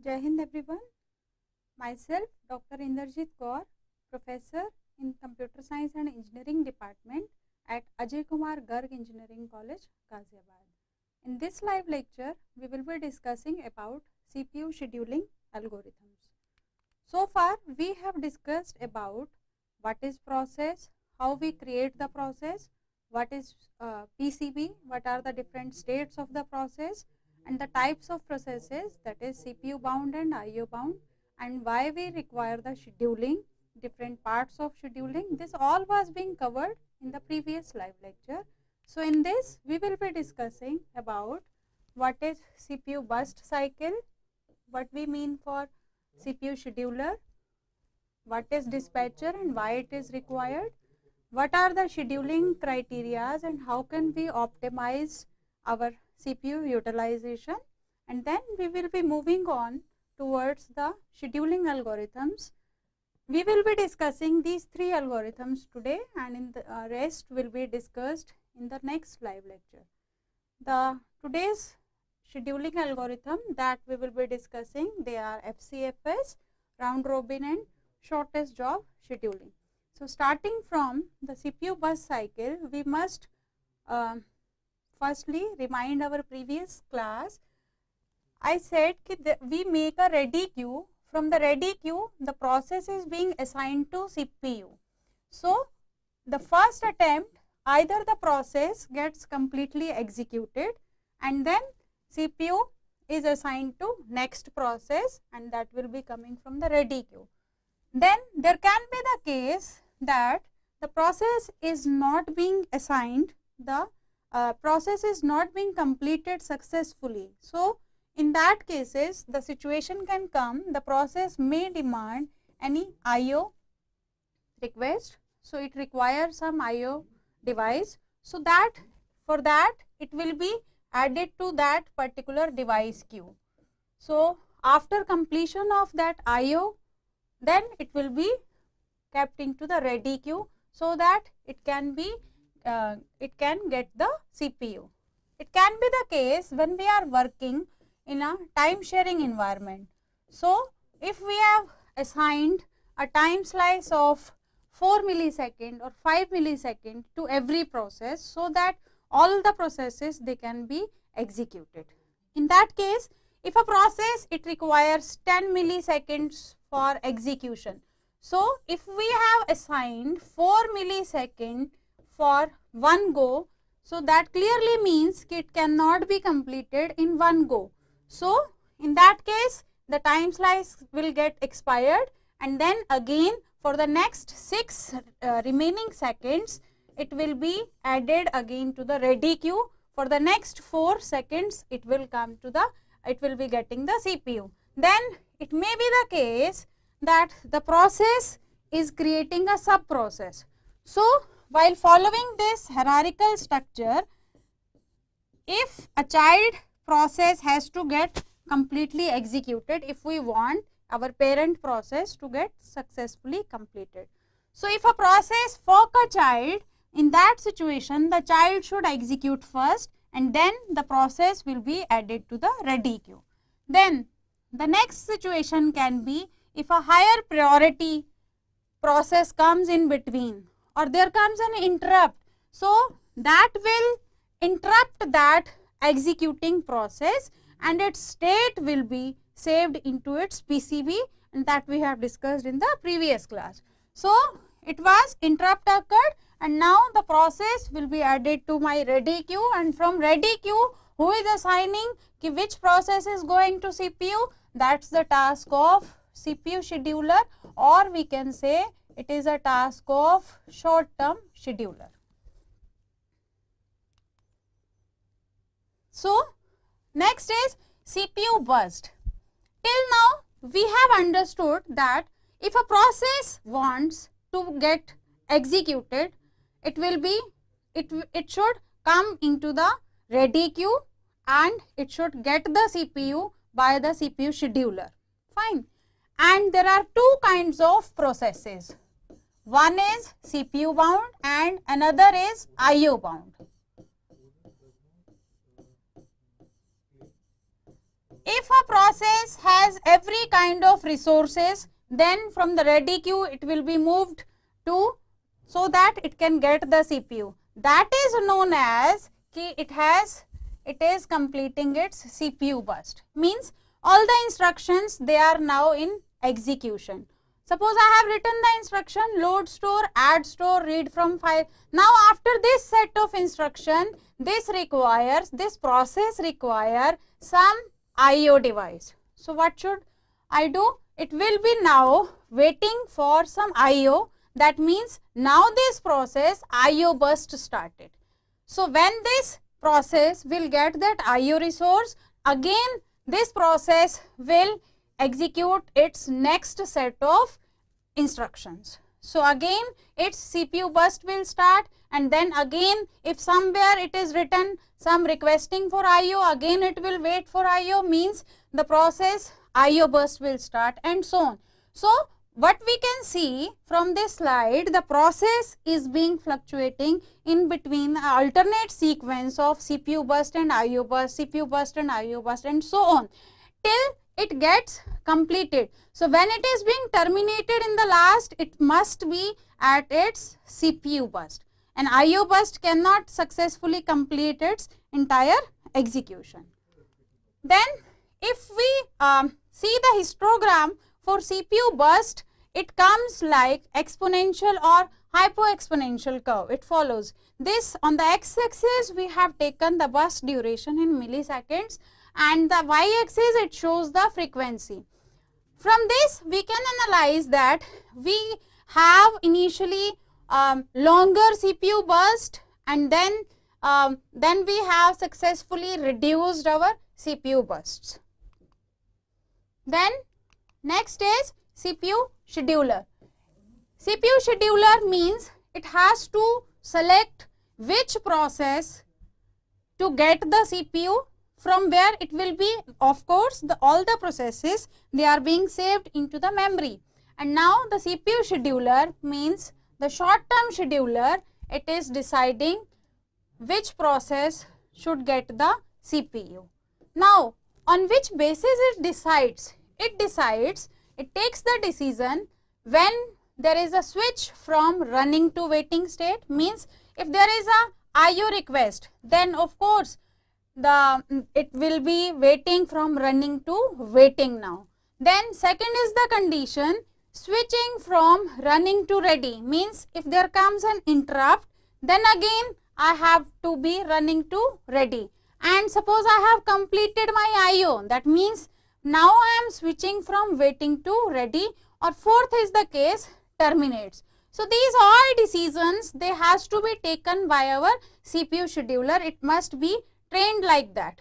Jai Hind everyone. Myself Dr. Inderjeet Kaur, Professor in Computer Science and Engineering Department at Ajay Kumar Garg Engineering College, Ghaziabad. In this live lecture, we will be discussing about CPU scheduling algorithms. So far, we have discussed about what is process, how we create the process, what is PCB, what are the different states of the process, and the types of processes, that is CPU bound and IO bound, and why we require the scheduling, different parts of scheduling. This all was being covered in the previous live lecture. So in this we will be discussing about what is CPU burst cycle, what we mean for CPU scheduler, what is dispatcher and why it is required, what are the scheduling criteria and how can we optimize our CPU utilization, and then we will be moving on towards the scheduling algorithms. We will be discussing these three algorithms today, and in the rest will be discussed in the next live lecture. The today's scheduling algorithm that we will be discussing, they are FCFS, round robin and shortest job scheduling. So starting from the CPU bus cycle, we must firstly remind our previous class. I said that we make a ready queue. From the ready queue, the process is being assigned to CPU. So the first attempt, either the process gets completely executed and then CPU is assigned to next process, and that will be coming from the ready queue. Then there can be the case that the process is not being assigned, the process is not being completed successfully. So in that cases, the situation can come, the process may demand any IO request. So it requires some IO device. So that for that it will be added to that particular device queue. So after completion of that IO, then it will be kept into the ready queue so that it can be it can get the CPU. It can be the case when we are working in a time sharing environment. So if we have assigned a time slice of 4 millisecond or 5 millisecond to every process, so that all the processes they can be executed. In that case, if a process it requires 10 milliseconds for execution. So if we have assigned 4 millisecond for one go, so that clearly means it cannot be completed in one go. So in that case, the time slice will get expired, and then again for the next 6 remaining seconds, it will be added again to the ready queue. For the next 4 seconds, it will come to the, it will be getting the CPU. Then it may be the case that the process is creating a sub process. So while following this hierarchical structure, if a child process has to get completely executed, if we want our parent process to get successfully completed. So if a process fork a child, in that situation the child should execute first and then the process will be added to the ready queue. Then the next situation can be if a higher priority process comes in between or there comes an interrupt. So that will interrupt that executing process and its state will be saved into its PCB, and that we have discussed in the previous class. So it was interrupt occurred and now the process will be added to my ready queue, and from ready queue who is assigning which process is going to CPU? That's the task of CPU scheduler, or we can say it is a task of short term scheduler. So next is CPU burst. Till now we have understood that if a process wants to get executed, it will be it should come into the ready queue and it should get the CPU by the CPU scheduler. Fine. And there are two kinds of processes. One is CPU bound and another is IO bound. If if a process has every kind of resources, then from the ready queue it will be moved to, so that it can get the CPU. That is known as it is completing its CPU burst. Means all the instructions, they are now in execution. Suppose I have written the instruction load store, add store, read from file. Now after this set of instruction, this process require some IO device. So what should I do? It will be now waiting for some IO. That means now this process IO burst started. So when this process will get that IO resource, again this process will execute its next set of instructions. So again its CPU burst will start, and then again if somewhere it is written some requesting for IO, again it will wait for IO, means the process IO burst will start, and so on. So what we can see from this slide, the process is being fluctuating in between an alternate sequence of CPU burst and IO burst, CPU burst and IO burst, and so on till it gets completed. So when it is being terminated in the last, it must be at its CPU burst, and IO burst cannot successfully complete its entire execution. Then if we see the histogram for CPU burst, it comes like exponential or hypo-exponential curve. It follows this. On the x-axis we have taken the burst duration in milliseconds, and the y-axis it shows the frequency. From this we can analyze that we have initially longer CPU burst, and then we have successfully reduced our CPU bursts. Then next is CPU scheduler. CPU scheduler means it has to select which process to get the CPU, from where it will be, of course, all the processes, they are being saved into the memory. And now the CPU scheduler means the short term scheduler, it is deciding which process should get the CPU. Now on which basis it decides? It takes the decision when there is a switch from running to waiting state. Means if there is a IO request, then of course it will be waiting from running to waiting now. Then second is the condition, switching from running to ready. Means if there comes an interrupt, then again I have to be running to ready. And suppose I have completed my IO, that means now I am switching from waiting to ready, or fourth is the case, terminates. So these all decisions, they has to be taken by our CPU scheduler. It must be trained like that.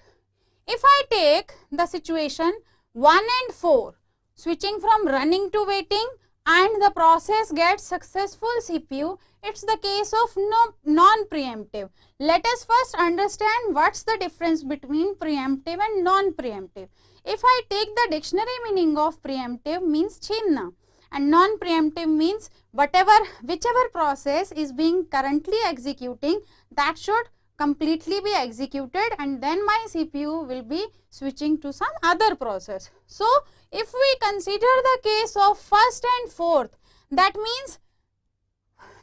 If I take the situation 1 and 4, switching from running to waiting, and the process gets successful CPU, it's the case of non-preemptive. Let us first understand what's the difference between preemptive and non-preemptive. If I take the dictionary meaning of preemptive, means chinna, and non-preemptive means whichever process is being currently executing, that should completely be executed, and then my CPU will be switching to some other process. So if we consider the case of first and fourth, that means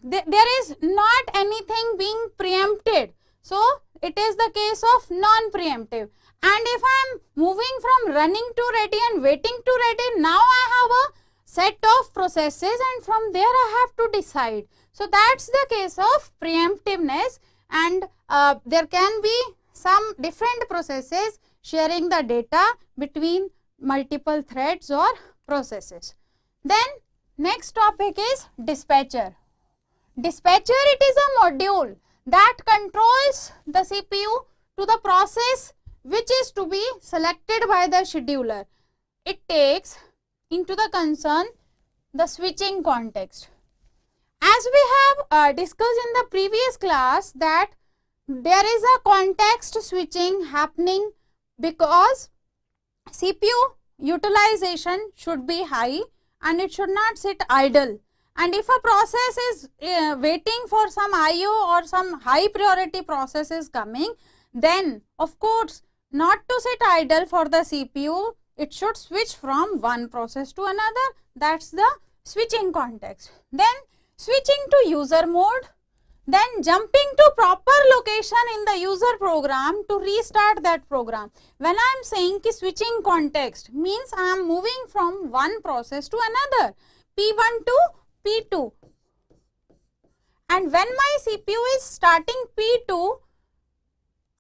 there is not anything being preempted. So it is the case of non-preemptive. And if I am moving from running to ready and waiting to ready, now I have a set of processes, and from there I have to decide. So that's the case of preemptiveness, and there can be some different processes sharing the data between multiple threads or processes. Then next topic is dispatcher. Dispatcher, it is a module that controls the CPU to the process which is to be selected by the scheduler. It takes into the concern the switching context. As we have discussed in the previous class, that there is a context switching happening because CPU utilization should be high and it should not sit idle. And if a process is waiting for some IO or some high priority process is coming, then of course not to sit idle for the CPU, it should switch from one process to another. That's the switching context. Then switching to user mode, then jumping to proper location in the user program to restart that program. When I am saying ki switching context means I am moving from one process to another, P1 to P2. And when my CPU is starting P2,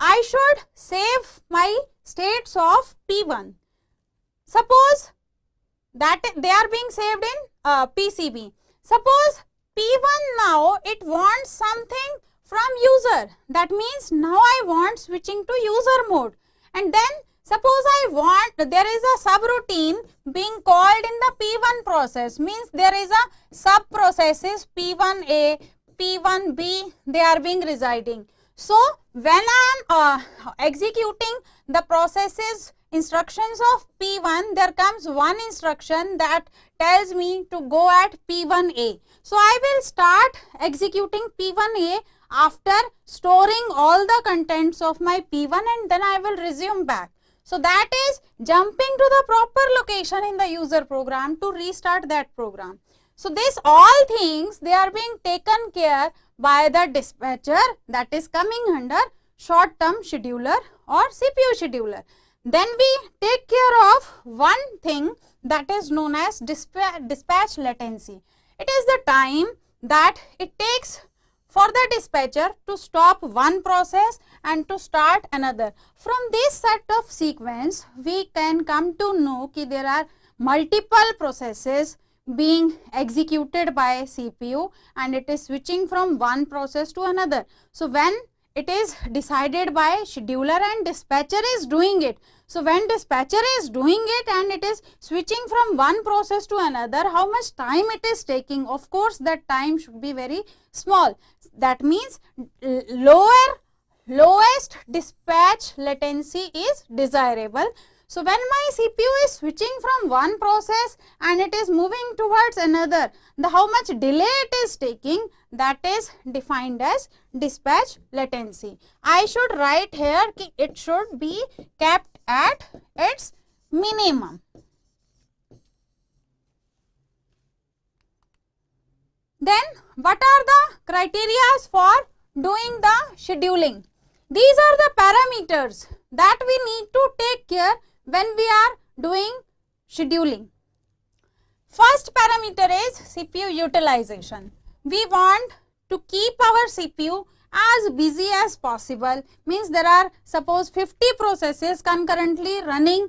I should save my states of P1. Suppose that they are being saved in PCB. Suppose P1 now it wants something from user. That means now I want switching to user mode. And then suppose I want, there is a subroutine being called in the P1 process. Means there is a sub processes P1A, P1B, they are being residing. So when I am executing the processes instructions of P1, there comes one instruction that tells me to go at P1A. So I will start executing P1A after storing all the contents of my P1, and then I will resume back. So that is jumping to the proper location in the user program to restart that program. So this all things, they are being taken care by the dispatcher, that is coming under short term scheduler or CPU scheduler. Then we take care of one thing that is known as dispatch latency. It is the time that it takes for the dispatcher to stop one process and to start another. From this set of sequence, we can come to know that there are multiple processes being executed by CPU and it is switching from one process to another. So when it is decided by scheduler and dispatcher is doing it. So when dispatcher is doing it and it is switching from one process to another, how much time it is taking? Of course, that time should be very small. That means lowest dispatch latency is desirable. So when my CPU is switching from one process and it is moving towards another, how much delay it is taking, that is defined as dispatch latency. I should write here that it should be kept at its minimum. Then what are the criteria for doing the scheduling? These are the parameters that we need to take care when we are doing scheduling. First parameter is CPU utilization. We want to keep our CPU as busy as possible. Means there are suppose 50 processes concurrently running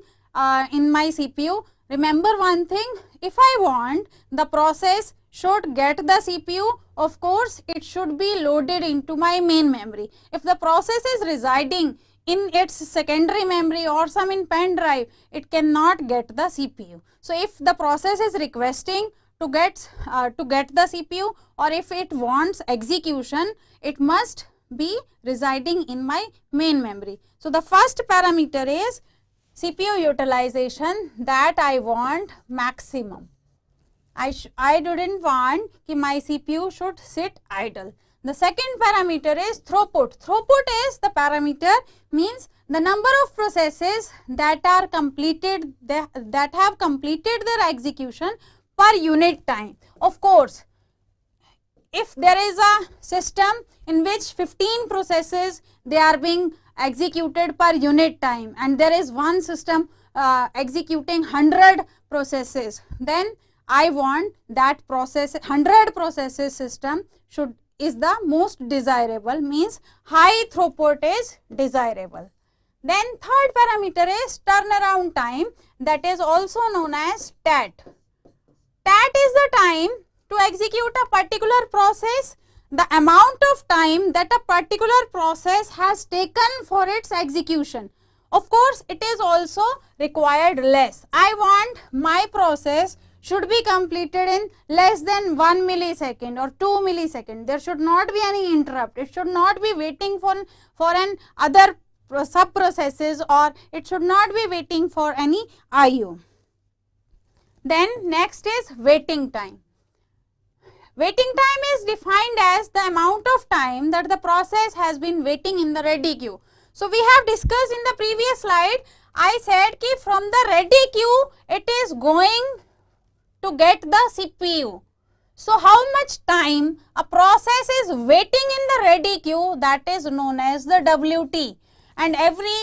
in my CPU. Remember one thing, if I want the process should get the CPU, of course it should be loaded into my main memory. If the process is residing in its secondary memory or some in pen drive, it cannot get the CPU. So if the process is requesting to get the CPU, or if it wants execution, it must be residing in my main memory. So the first parameter is CPU utilization, that I want maximum. I didn't want that my CPU should sit idle. The second parameter is throughput. Throughput is the parameter, means the number of processes that are completed, that have completed their execution per unit time. Of course, if there is a system in which 15 processes they are being executed per unit time and there is one system executing 100 processes, then I want that process 100 processes system is the most desirable, means high throughput is desirable. Then third parameter is turnaround time, that is also known as TAT. TAT is the time to execute a particular process, the amount of time that a particular process has taken for its execution. Of course, it is also required less. I want my process should be completed in less than 1 millisecond or 2 milliseconds. There should not be any interrupt. It should not be waiting for an other sub processes, or it should not be waiting for any IO. Then next is waiting time. Waiting time is defined as the amount of time that the process has been waiting in the ready queue. So we have discussed in the previous slide, I said ki from the ready queue it is going to get the CPU. So how much time a process is waiting in the ready queue, that is known as the WT, and every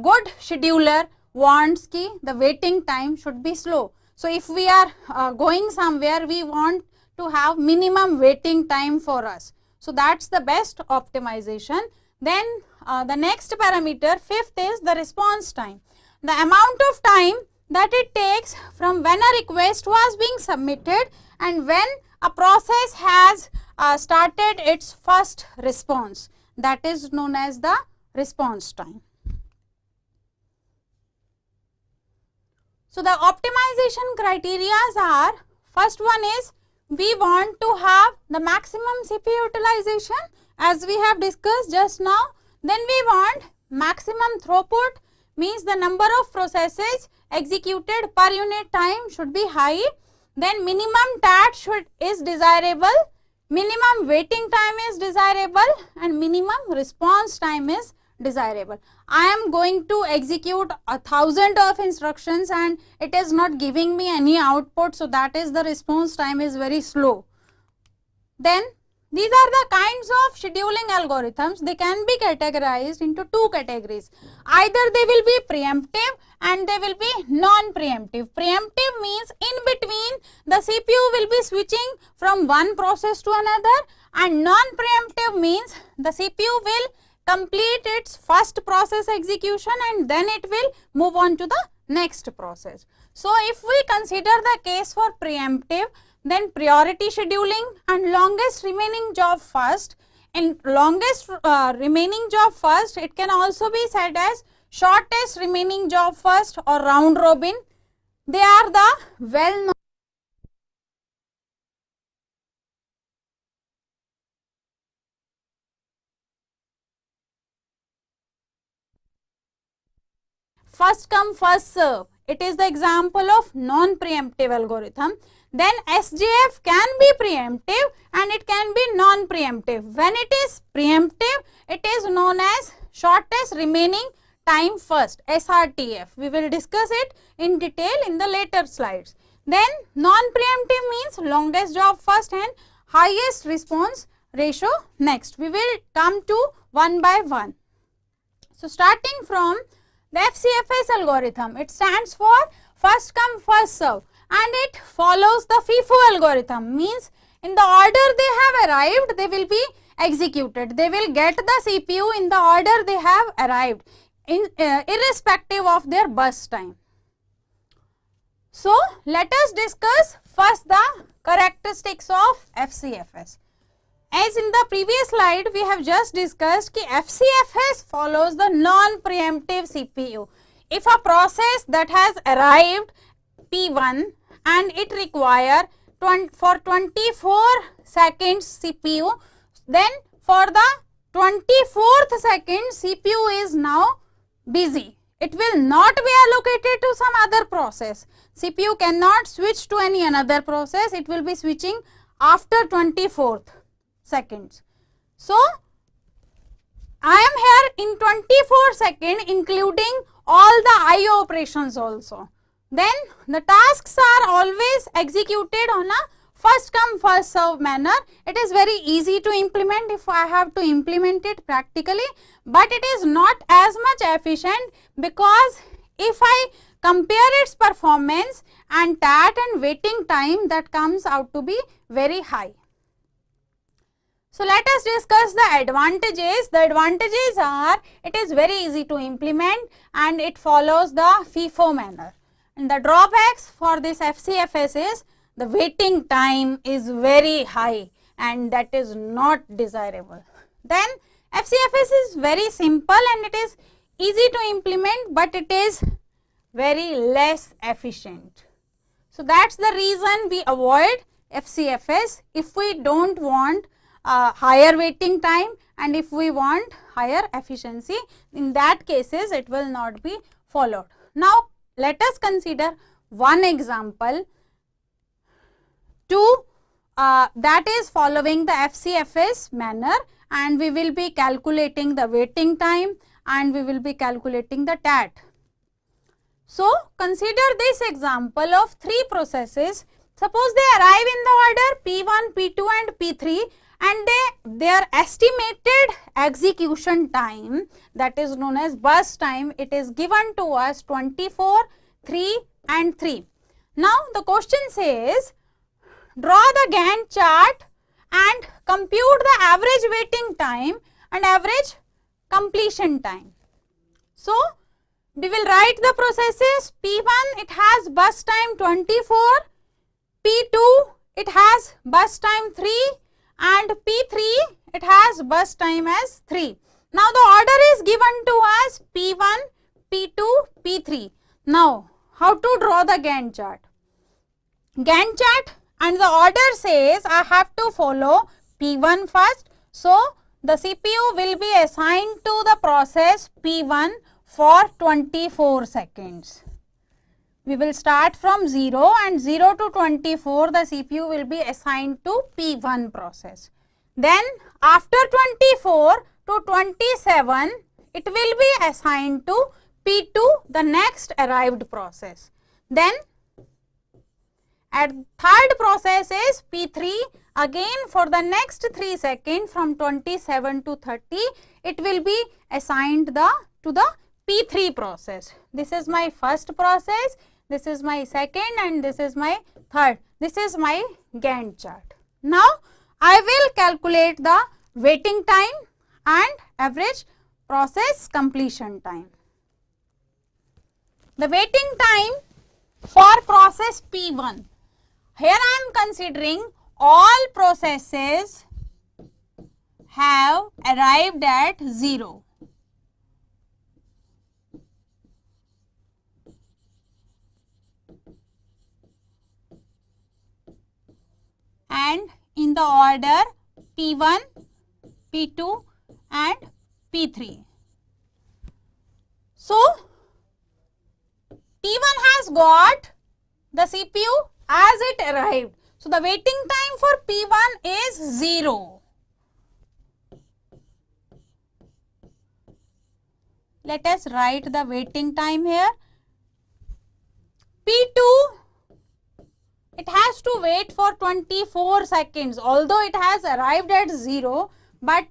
good scheduler wants ki the waiting time should be slow. So if we are going somewhere, we want to have minimum waiting time for us. So that's the best optimization. Then the next parameter, fifth, is the response time. The amount of time that it takes from when a request was being submitted and when a process has started its first response, that is known as the response time. So the optimization criteria are, first one is we want to have the maximum CPU utilization as we have discussed just now. Then we want maximum throughput, means the number of processes executed per unit time should be high. Then minimum TAT is desirable, minimum waiting time is desirable, and minimum response time is desirable. I am going to execute 1,000 of instructions and it is not giving me any output, so that is the response time is very slow. Then these are the kinds of scheduling algorithms. They can be categorized into two categories. Either they will be preemptive and they will be non-preemptive. Preemptive means in between the CPU will be switching from one process to another, and non-preemptive means the CPU will complete its first process execution and then it will move on to the next process. So if we consider the case for preemptive, then priority scheduling and longest remaining job first. In longest remaining job first, it can also be said as shortest remaining job first or round robin. They are the well known first come first serve. It is the example of non-preemptive algorithm. Then SJF can be preemptive and it can be non-preemptive. When it is preemptive, it is known as shortest remaining time first, SRTF. We will discuss it in detail in the later slides. Then non-preemptive means longest job first and highest response ratio next. We will come to one by one. So starting from the Fcfs algorithm, it stands for first come first serve and it follows the Fifo algorithm, means in the order they have arrived they will be executed. They will get the CPU in the order they have arrived, irrespective of their burst time. So let us discuss first the characteristics of Fcfs. As in the previous slide, we have just discussed that Fcfs follows the non-preemptive CPU. If a process that has arrived P1 and it require for 24 seconds CPU, then for the 24th second CPU is now busy. It will not be allocated to some other process. CPU cannot switch to any another process. It will be switching after 24th seconds. So I am here in 24 seconds including all the IO operations also. Then the tasks are always executed on a first come first serve manner. It is very easy to implement if I have to implement it practically, but it is not as much efficient because if I compare its performance and TAT and waiting time, that comes out to be very high. So let us discuss the advantages. The advantages are it is very easy to implement and it follows the Fifo manner. And the drawbacks for this Fcfs is the waiting time is very high and that is not desirable. Then Fcfs is very simple and it is easy to implement, but it is very less efficient. So that's the reason we avoid Fcfs if we don't want higher waiting time and if we want higher efficiency. In that cases it will not be followed. Now let us consider one example that is following the Fcfs manner, and we will be calculating the waiting time and we will be calculating the TAT. So consider this example of 3 processes. Suppose they arrive in the order P1, P2 and P3 and their estimated execution time, that is known as burst time, it is given to us 24, 3 and 3. Now the question says, draw the Gantt chart and compute the average waiting time and average completion time. So we will write the processes. P1, it has burst time 24, P2, it has burst time 3 and P3, it has burst time as 3. Now the order is given to us P1, P2, P3. Now how to draw the Gantt chart? Gantt chart and the order says I have to follow P1 first. So the CPU will be assigned to the process P1 for 24 seconds. We will start from 0 and 0 to 24 the CPU will be assigned to P1 process. Then after 24 to 27 it will be assigned to P2, the next arrived process. Then at third process is P3, again for the next 3 seconds from 27 to 30 it will be assigned to the P3 process. This is my first process, this is my second and this is my third. This is my Gantt chart. Now I will calculate the waiting time and average process completion time. The waiting time for process P1. Here I am considering all processes have arrived at 0. And in the order P1, P2 and P3. So T1 has got the CPU as it arrived. So the waiting time for P1 is 0. Let us write the waiting time here. P2, it has to wait for 24 seconds, although it has arrived at 0, but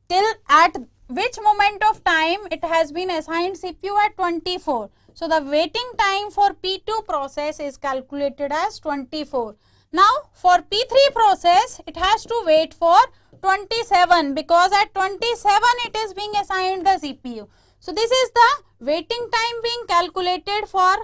till at which moment of time it has been assigned CPU at 24. So the waiting time for P2 process is calculated as 24. Now for P3 process it has to wait for 27 because at 27 it is being assigned the CPU. So this is the waiting time being calculated for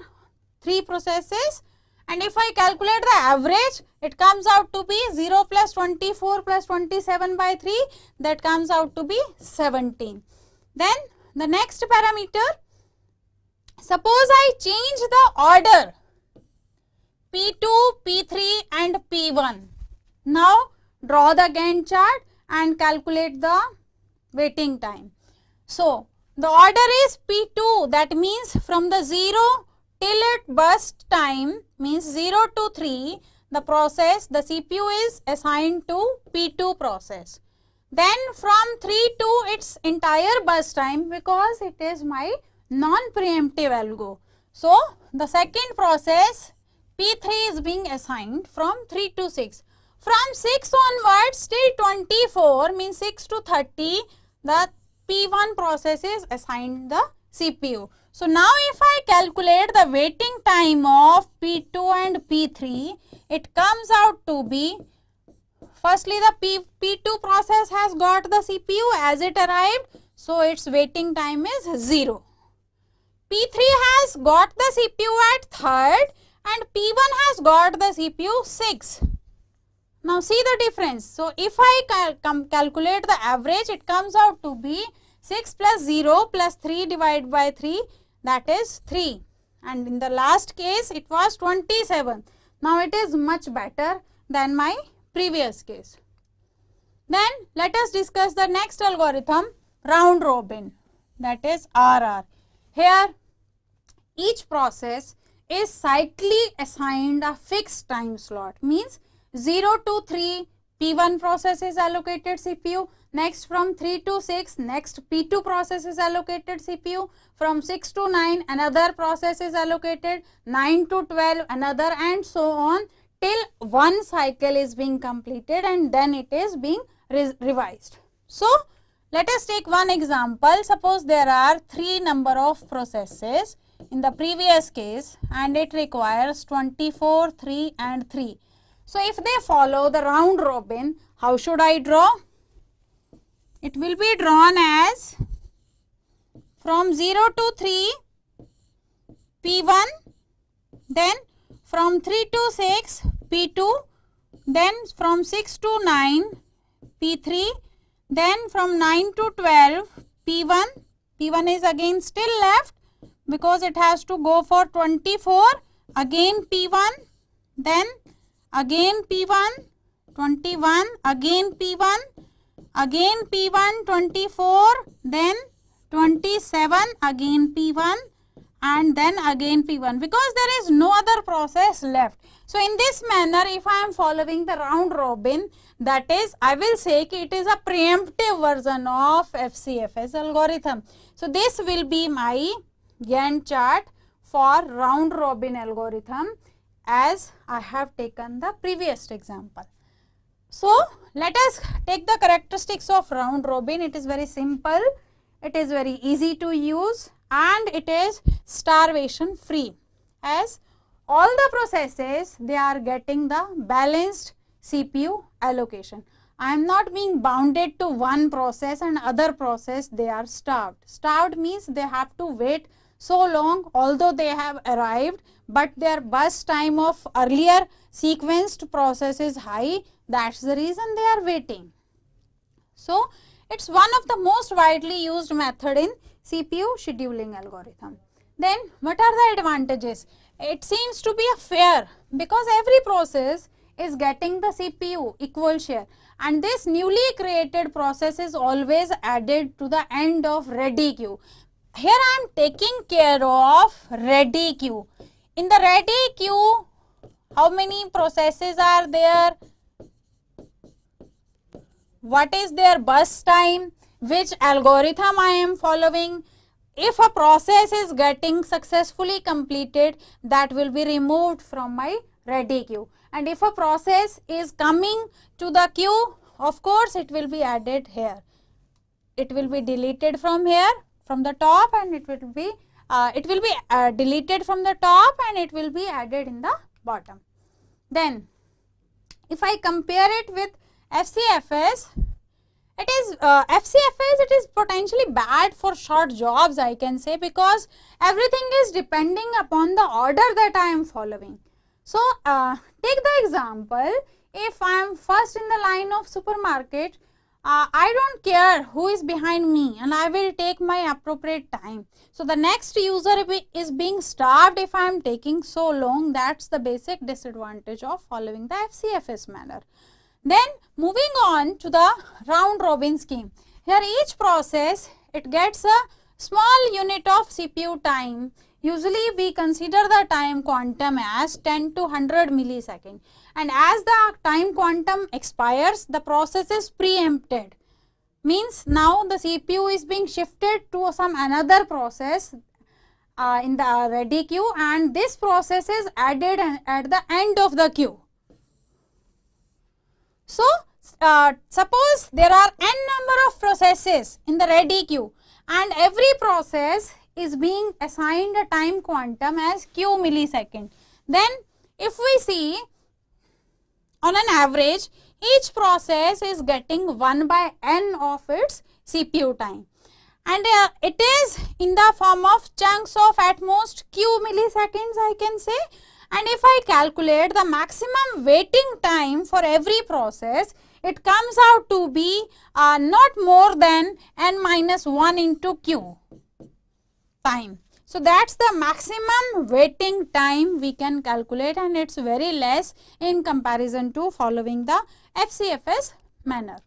3 processes, and if I calculate the average it comes out to be 0 plus 24 plus 27 by 3, that comes out to be 17. Then the next parameter, suppose I change the order P2, P3 and P1. Now draw the Gantt chart and calculate the waiting time. So the order is P2, that means from the 0 till it burst time, means 0 to 3, the process, the CPU is assigned to P2 process. Then from 3 to its entire burst time, because it is my non-preemptive algo. So the second process P3 is being assigned from 3 to 6. From 6 onwards till 24, means 6 to 30, the P1 process is assigned the CPU. So now if I calculate the waiting time of P2 and P3, it comes out to be, firstly the P2 process has got the CPU as it arrived, so its waiting time is 0. P3 has got the CPU at third and P1 has got the CPU 6. Now see the difference. So if I calculate the average, it comes out to be 6 plus 0 plus 3 divided by 3, that is 3. And in the last case it was 27. Now it is much better than my previous case. Then let us discuss the next algorithm, round robin, that is RR. Here each process is cyclically assigned a fixed time slot, means 0 to 3 P1 process is allocated CPU, Next from 3 to 6, next P2 process is allocated CPU. From 6 to 9, another process is allocated. 9 to 12, another, and so on till one cycle is being completed and then it is being revised. So let us take one example. Suppose there are 3 number of processes in the previous case and it requires 24, 3 and 3. So if they follow the round robin, how should I draw? It will be drawn as from 0 to 3 P1, then from 3 to 6 P2, then from 6 to 9 P3, then from 9 to 12 P1. P1 is again still left because it has to go for 24, again P1, then again P1, 21, again P1, again P1, 24, then 27, again P1, and then again P1, because there is no other process left. So in this manner, if I am following the round robin, that is, I will say that it is a preemptive version of Fcfs algorithm. So this will be my Gantt chart for round robin algorithm as I have taken the previous example. So let us take the characteristics of round robin. It is very simple, it is very easy to use, and it is starvation free, as all the processes, they are getting the balanced CPU allocation. I am not being bounded to one process and other process they are starved. Starved means they have to wait so long, although they have arrived, but their burst time of earlier sequenced process is high. That's the reason they are waiting. So it's one of the most widely used method in CPU scheduling algorithm. Then what are the advantages? It seems to be a fair because every process is getting the CPU equal share, and this newly created process is always added to the end of ready queue. Here I am taking care of ready queue. In the ready queue, how many processes are there? What is their burst time? Which algorithm I am following? If a process is getting successfully completed, that will be removed from my ready queue. And if a process is coming to the queue, of course it will be added here. It will be deleted from here, from the top, and it will be deleted from the top and it will be added in the bottom. Then if I compare it with Fcfs, it is Fcfs, it is potentially bad for short jobs, I can say, because everything is depending upon the order that I am following. So take the example, if I am first in the line of supermarket, I don't care who is behind me and I will take my appropriate time. So the next user is being starved if I am taking so long. That's the basic disadvantage of following the Fcfs manner. Then moving on to the round robin scheme. Here each process, it gets a small unit of CPU time. Usually we consider the time quantum as 10 to 100 millisecond, and as the time quantum expires, the process is preempted. Means now the CPU is being shifted to some another process in the ready queue, and this process is added at the end of the queue. So suppose there are n number of processes in the ready queue and every process is being assigned a time quantum as q millisecond. Then if we see on an average, each process is getting 1 by n of its CPU time, and it is in the form of chunks of at most q milliseconds, I can say. And if I calculate the maximum waiting time for every process, it comes out to be not more than n minus 1 into q time. So that's the maximum waiting time we can calculate, and it's very less in comparison to following the Fcfs manner.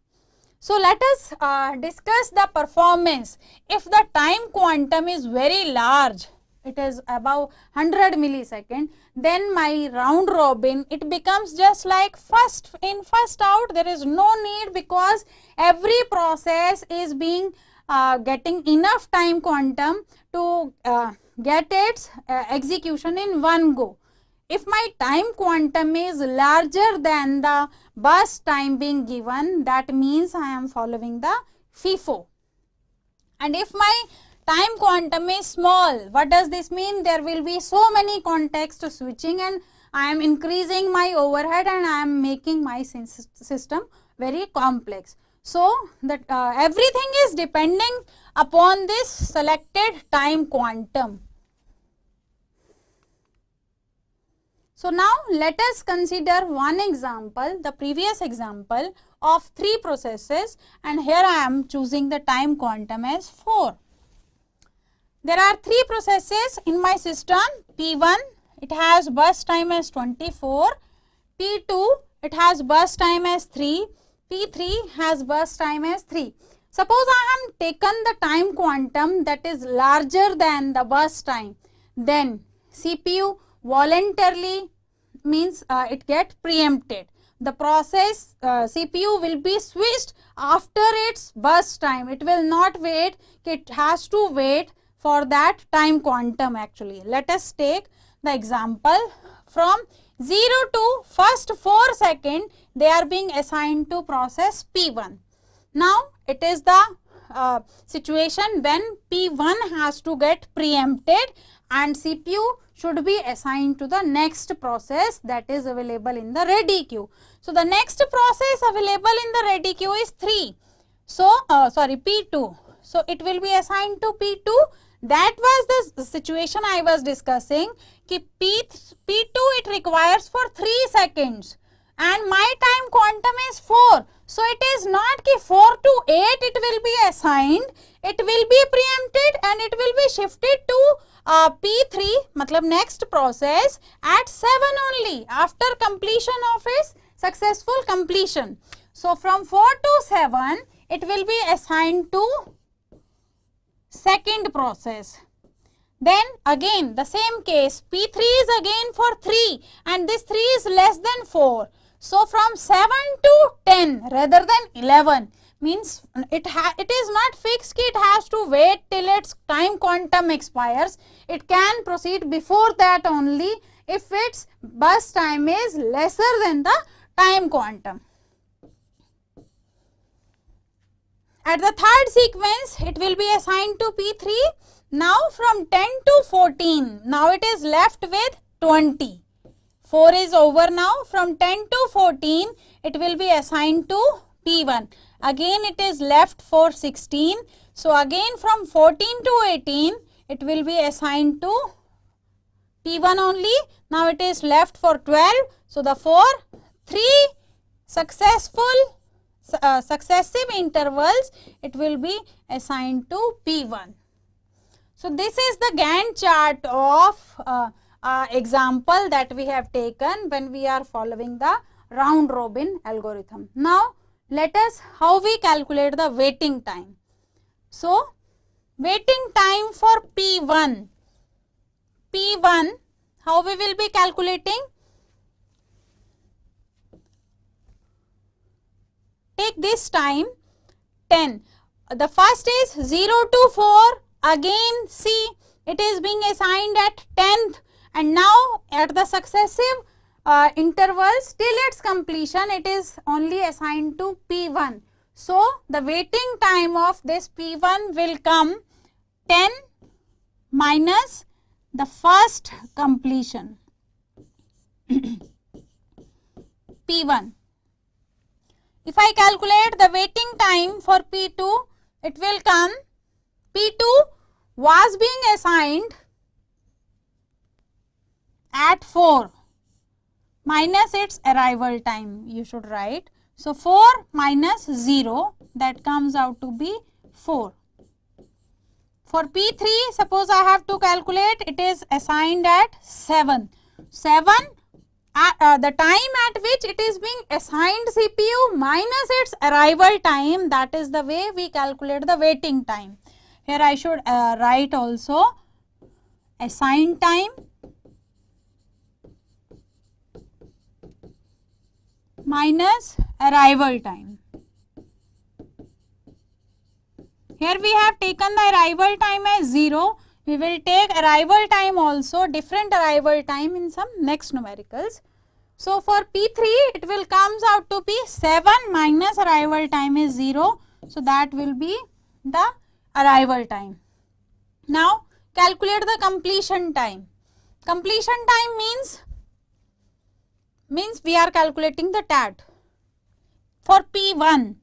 So let us discuss the performance. If the time quantum is very large, it is above 100 millisecond, then my round robin, it becomes just like first in first out. There is no need, because every process is being getting enough time quantum to get its execution in one go. If my time quantum is larger than the burst time being given, that means I am following the FIFO. And if my time quantum is small, what does this mean? There will be so many context switching, and I am increasing my overhead, and I am making my system very complex. So that everything is depending upon this selected time quantum. So now let us consider one example, the previous example of 3 processes, and here I am choosing the time quantum as 4. There are 3 processes in my system. P1, it has burst time as 24, P2, it has burst time as 3, P3 has burst time as 3. Suppose I have taken the time quantum that is larger than the burst time, then CPU voluntarily means it get preempted. The process CPU will be switched after its burst time. It will not wait, it has to wait for that time quantum actually. Let us take the example from 0 to first 4 seconds, they are being assigned to process P1. Now it is the situation when P1 has to get preempted and CPU should be assigned to the next process that is available in the ready queue. So the next process available in the ready queue is 3. So P2. So it will be assigned to P2. That was the situation I was discussing. Ki P2 it requires for 3 seconds and my time quantum is 4. So it is not ki 4 to 8 it will be assigned. It will be preempted and it will be shifted to P3, matlab next process at 7 only after completion of its successful completion. So from 4 to 7 it will be assigned to second process. Then again the same case, P3 is again for 3 and this 3 is less than 4. So from 7 to 10 rather than 11 means it is not fixed, it has to wait till its time quantum expires. It can proceed before that only if its burst time is lesser than the time quantum. At the third sequence, it will be assigned to P3. Now from 10 to 14, now it is left with 20. 4 is over now. From 10 to 14, it will be assigned to P1. Again it is left for 16. So again from 14 to 18, it will be assigned to P1 only. Now it is left for 12. So the 3 successive intervals, it will be assigned to P1. So this is the Gantt chart of example that we have taken when we are following the round robin algorithm. Now let us how we calculate the waiting time. So waiting time for P1, how we will be calculating? Take this time 10. The first is 0 to 4. Again see it is being assigned at 10th and now at the successive intervals till its completion it is only assigned to P1. So the waiting time of this P1 will come 10 minus the first completion P1. If I calculate the waiting time for P2, it will come, P2 was being assigned at 4 minus its arrival time, you should write. So 4 minus 0, that comes out to be 4. For P3, suppose I have to calculate, it is assigned at 7. 7 the time at which it is being assigned CPU minus its arrival time, that is the way we calculate the waiting time. Here I should write also assign time minus arrival time. Here we have taken the arrival time as 0. We will take arrival time also, different arrival time in some next numericals. So for P3 it will comes out to be 7 minus arrival time is 0. So that will be the arrival time. Now calculate the completion time. Completion time means we are calculating the TAT. For P1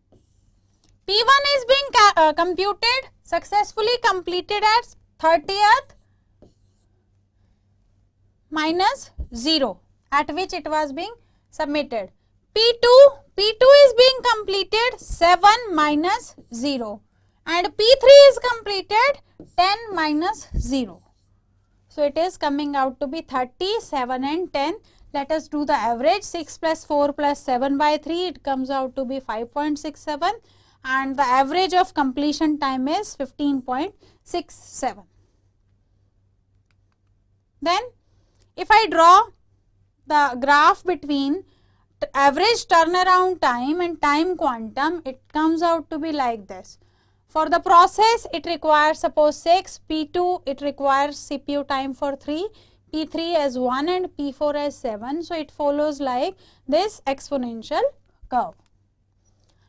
is being computed, successfully completed at 30th minus 0 at which it was being submitted. P2 is being completed 7 minus 0 and P3 is completed 10 minus 0. So it is coming out to be 30, 7 and 10. Let us do the average. 6 plus 4 plus 7 by 3, it comes out to be 5.67 and the average of completion time is 15.67. Then if I draw the graph between average turnaround time and time quantum, it comes out to be like this. For the process it requires suppose 6, P2 it requires CPU time for 3, P3 as 1 and P4 as 7. So it follows like this exponential curve.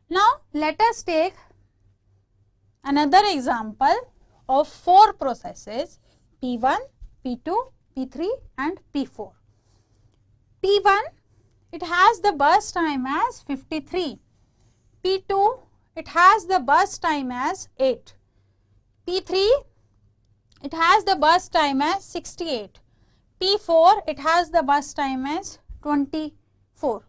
Now let us take another example of 4 processes P1, P2, P3 and P4. P1 it has the burst time as 53, P2 it has the burst time as 8, P3 it has the burst time as 68, P4 it has the burst time as 24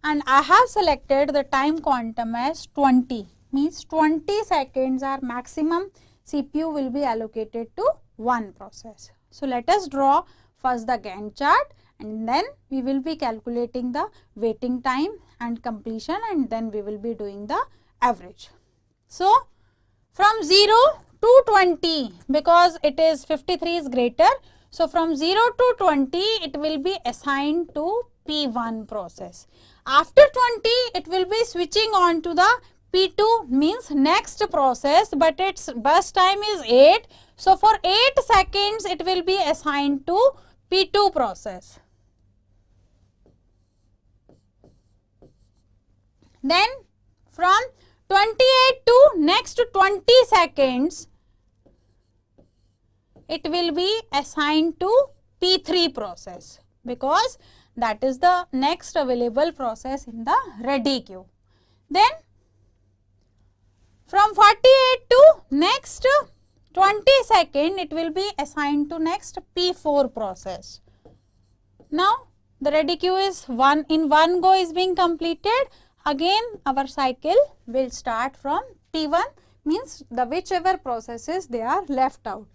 and I have selected the time quantum as 20, means 20 seconds are maximum CPU will be allocated to one process. So let us draw first the Gantt chart and then we will be calculating the waiting time and completion and then we will be doing the average. So from 0 to 20, because it is 53 is greater, so from 0 to 20 it will be assigned to P1 process. After 20 it will be switching on to the P2, means next process, but its burst time is 8. So for 8 seconds it will be assigned to P2 process. Then from 28 to next 20 seconds it will be assigned to P3 process, because that is the next available process in the ready queue. Then from 48 to next 20 seconds it will be assigned to next P4 process. Now the ready queue is in one go is being completed. Again our cycle will start from T1, means the whichever processes they are left out.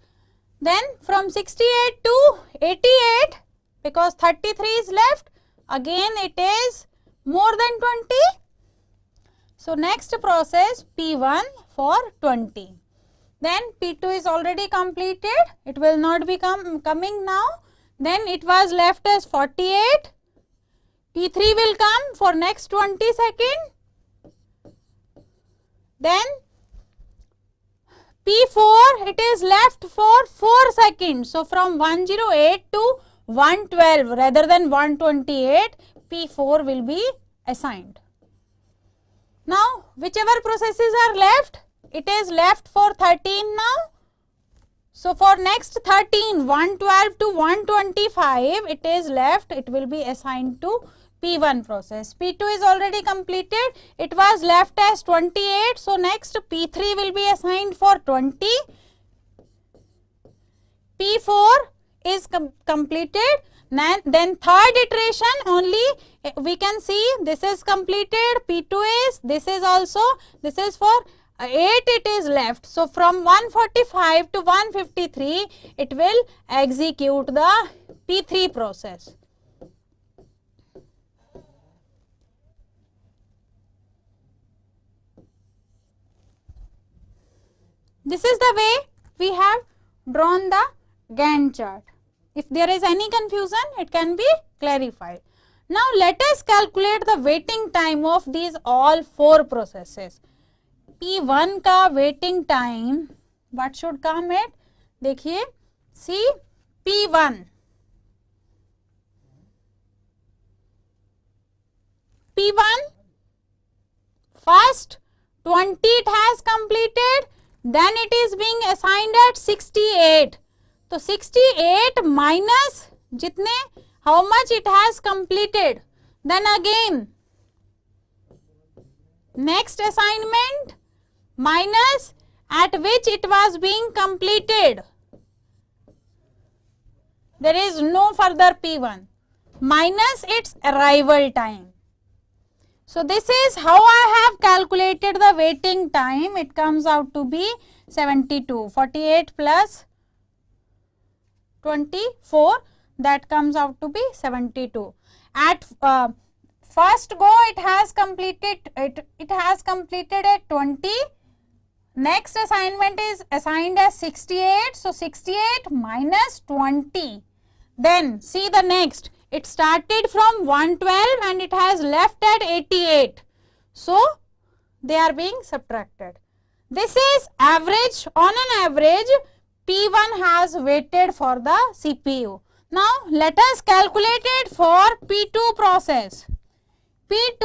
Then from 68 to 88, because 33 is left, again it is more than 20. So next process P1 for 20. Then P2 is already completed, it will not be coming now. Then it was left as 48. P3 will come for next 20 seconds. Then P4 it is left for 4 seconds. So from 108 to 112 rather than 128, P4 will be assigned. Now whichever processes are left, it is left for 13 now. So for next 13, 112 to 125 it is left, it will be assigned to P1 process. P2 is already completed, it was left as 28. So next P3 will be assigned for 20. P4 is completed. Then third iteration only we can see this is completed, P2 is, this is also, this is for 8 it is left. So from 145 to 153 it will execute the P3 process. This is the way we have drawn the Gantt chart. If there is any confusion, it can be clarified. Now let us calculate the waiting time of these all four processes. P1 का waiting time, what should come at? देखिए, see P1. First 20 it has completed, then it is being assigned at 68. तो 68 minus जितने, how much it has completed, then again next assignment minus at which it was being completed. There is no further P1 minus its arrival time. So this is how I have calculated the waiting time. It comes out to be 72. 48 plus 24, that comes out to be 72. At first go it has completed at 20. Next assignment is assigned as 68. So 68 minus 20. Then see the next. It started from 112 and it has left at 88. So they are being subtracted. This is average. On an average, P1 has waited for the CPU. Now let us calculate it for P2 process. P2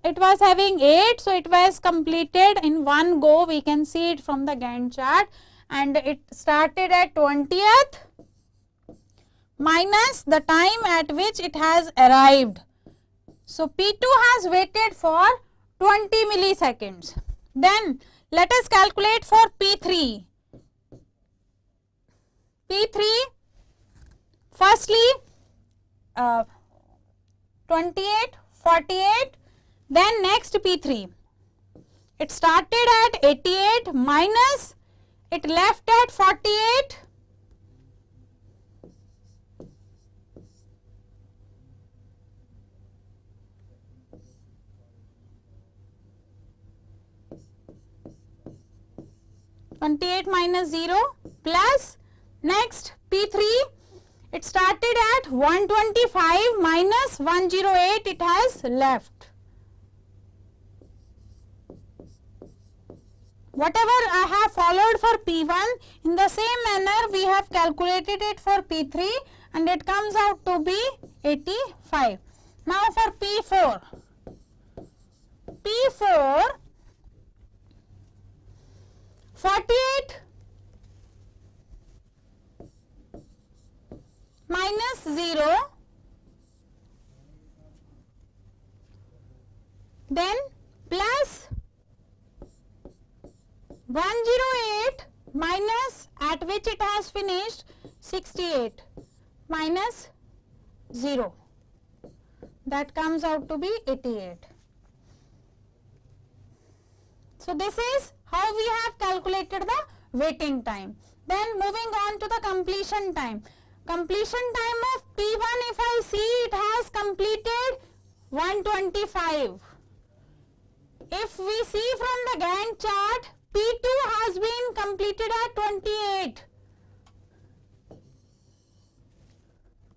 it was having 8, so it was completed in one go. We can see it from the Gantt chart, and it started at 20th minus the time at which it has arrived. So P2 has waited for 20 milliseconds. Then let us calculate for P3. P3, firstly 28, 48, then next P3. It started at 88 minus it left at 48. minus 0 plus next P3, it started at 125 minus 108 it has left. Whatever I have followed for P1, in the same manner we have calculated it for P3 and it comes out to be 85. Now for P4. P4, 48 minus 0, then plus 108 minus at which it has finished 68 minus 0, that comes out to be 88. So this is how we have calculated the waiting time. Then moving on to the completion time. Completion time of P1, if I see, it has completed 125. If we see from the Gantt chart, P2 has been completed at 28.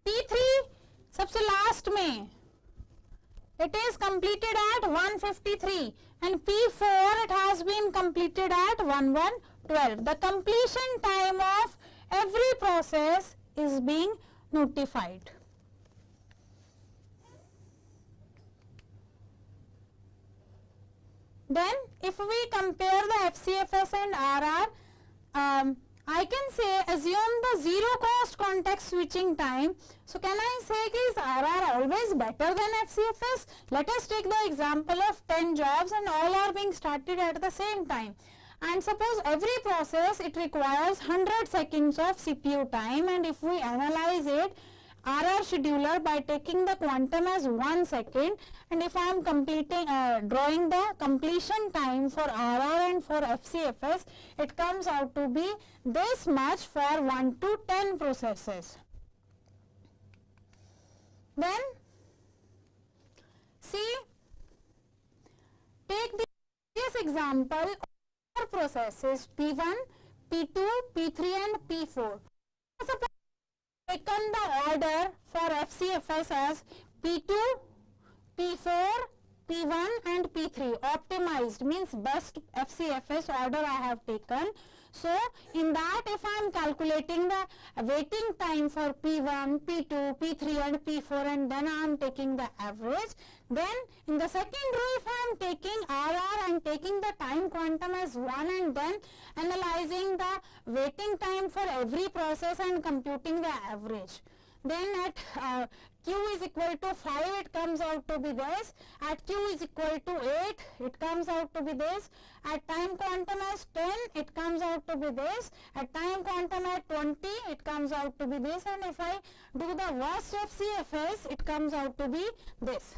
P3 सबसे last में it is completed at 153 and P4 it has been completed at 1112. The completion time of every process is being notified. Then if we compare the FCFS and RR, I can say assume the zero cost context switching time. So can I say is RR always better than FCFS? Let us take the example of 10 jobs and all are being started at the same time. And suppose every process it requires 100 seconds of CPU time, and if we analyze it, RR scheduler by taking the quantum as 1 second, and if I am completing drawing the completion time for RR and for FCFS, it comes out to be this much for 1 to 10 processes. Then see, take this example of processes P1, P2, P3 and P4. taken the order for FCFS as P2, P4, P1 and P3. Optimized means best FCFS order I have taken. So, in that if I am calculating the waiting time for P1, P2, P3 and P4 and then I am taking the average, then in the second row if I am taking RR, I am taking the time quantum as 1 and then analyzing the waiting time for every process and computing the average. Then at Q is equal to 5, it comes out to be this. At Q is equal to 8, it comes out to be this. At time quantum as 10, it comes out to be this. At time quantum at 20, it comes out to be this. And if I do the worst FCFS, it comes out to be this.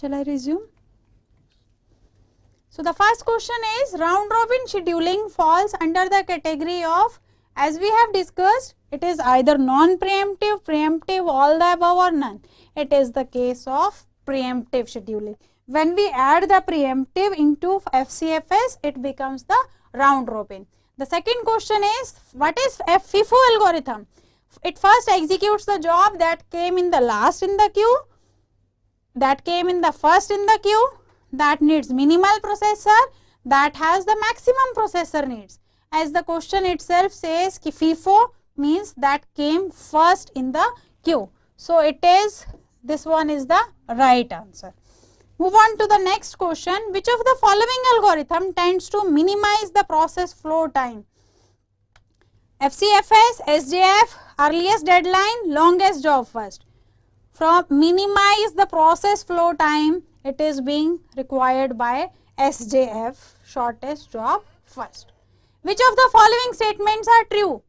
Shall I resume? So the first question is, round robin scheduling falls under the category of, as we have discussed, it is either non-preemptive, preemptive, all the above or none. It is the case of preemptive scheduling. When we add the preemptive into FCFS, it becomes the round robin. The second question is, what is Fifo algorithm? It first executes the job that came in the last in the queue, that came in the first in the queue, that needs minimal processor, that has the maximum processor needs. As the question itself says, ki FIFO means that came first in the queue. So it is, this one is the right answer. Move on to the next question. Which of the following algorithm tends to minimize the process flow time? FCFS, SJF, earliest deadline, longest job first. From minimize the process flow time, it is being required by SJF, shortest job first. Which of the following statements are true?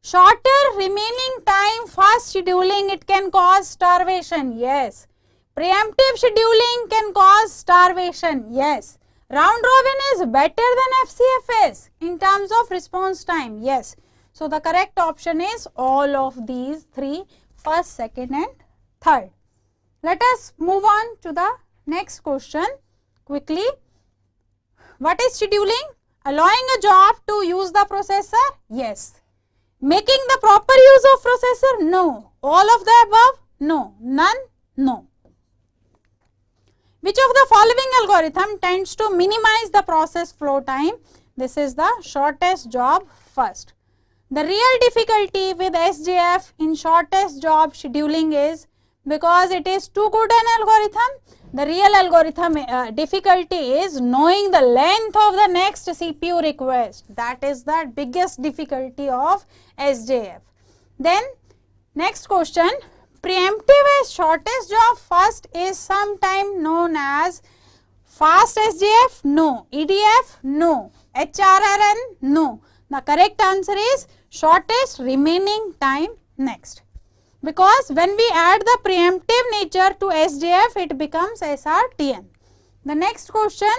Shorter remaining time fast scheduling, it can cause starvation. Yes. Preemptive scheduling can cause starvation. Yes. Round robin is better than FCFS in terms of response time. Yes. So the correct option is all of these three, first, second and third. Let us move on to the next question quickly. What is scheduling? Allowing a job to use the processor? Yes. Making the proper use of processor? No. All of the above? No. None? No. Which of the following algorithm tends to minimize the process flow time? This is the shortest job first. The real difficulty with SJF in shortest job scheduling is because it is too good an algorithm. The real algorithm difficulty is knowing the length of the next CPU request. That is the biggest difficulty of SJF. Then next question, preemptive as shortest job first is sometimes known as fast SJF? No. EDF? No. HRRN? No. The correct answer is shortest remaining time next. Because when we add the preemptive nature to SJF, it becomes SRTN. The next question,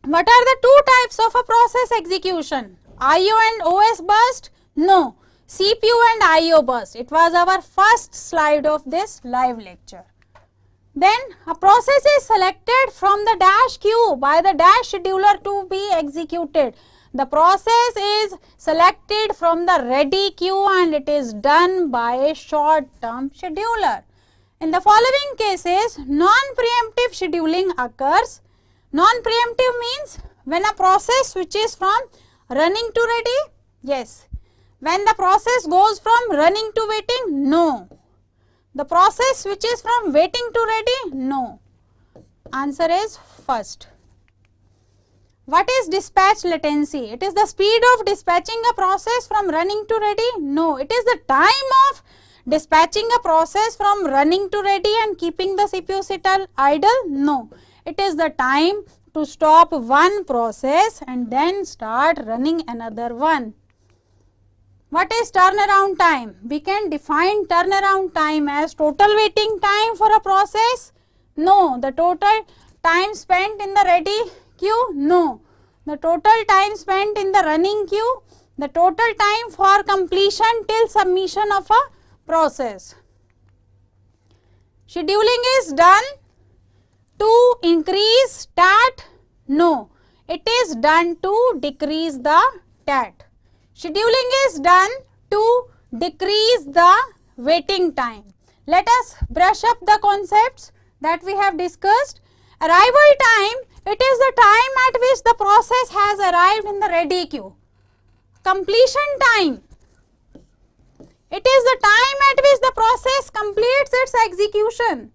what are the two types of a process execution? IO and OS burst? No. CPU and IO burst. It was our first slide of this live lecture. Then a process is selected from the dash queue by the dash scheduler to be executed. The process is selected from the ready queue and it is done by a short-term scheduler. In the following cases, non-preemptive scheduling occurs. Non-preemptive means when a process switches from running to ready? Yes. When the process goes from running to waiting? No. The process switches from waiting to ready? No. Answer is first. What is dispatch latency? It is the speed of dispatching a process from running to ready? No. It is the time of dispatching a process from running to ready and keeping the CPU sit idle? No. It is the time to stop one process and then start running another one. What is turnaround time? We can define turnaround time as total waiting time for a process? No. The total time spent in the ready queue? No. The total time spent in the running queue? The total time for completion till submission of a process. Scheduling is done to increase TAT? No. It is done to decrease the TAT. Scheduling is done to decrease the waiting time. Let us brush up the concepts that we have discussed. Arrival time, it is the time at which the process has arrived in the ready queue. Completion time, it is the time at which the process completes its execution.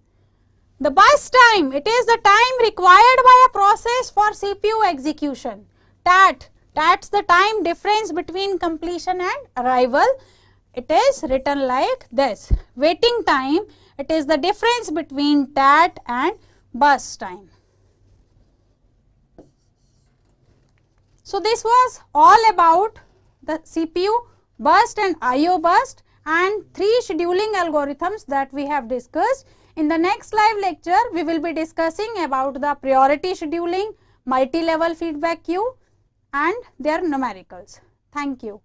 The burst time, it is the time required by a process for CPU execution. TAT, that's the time difference between completion and arrival. It is written like this. Waiting time, it is the difference between TAT and burst time. So this was all about the CPU burst and IO burst and three scheduling algorithms that we have discussed. In the next live lecture, we will be discussing about the priority scheduling, multi-level feedback queue and their numericals. Thank you.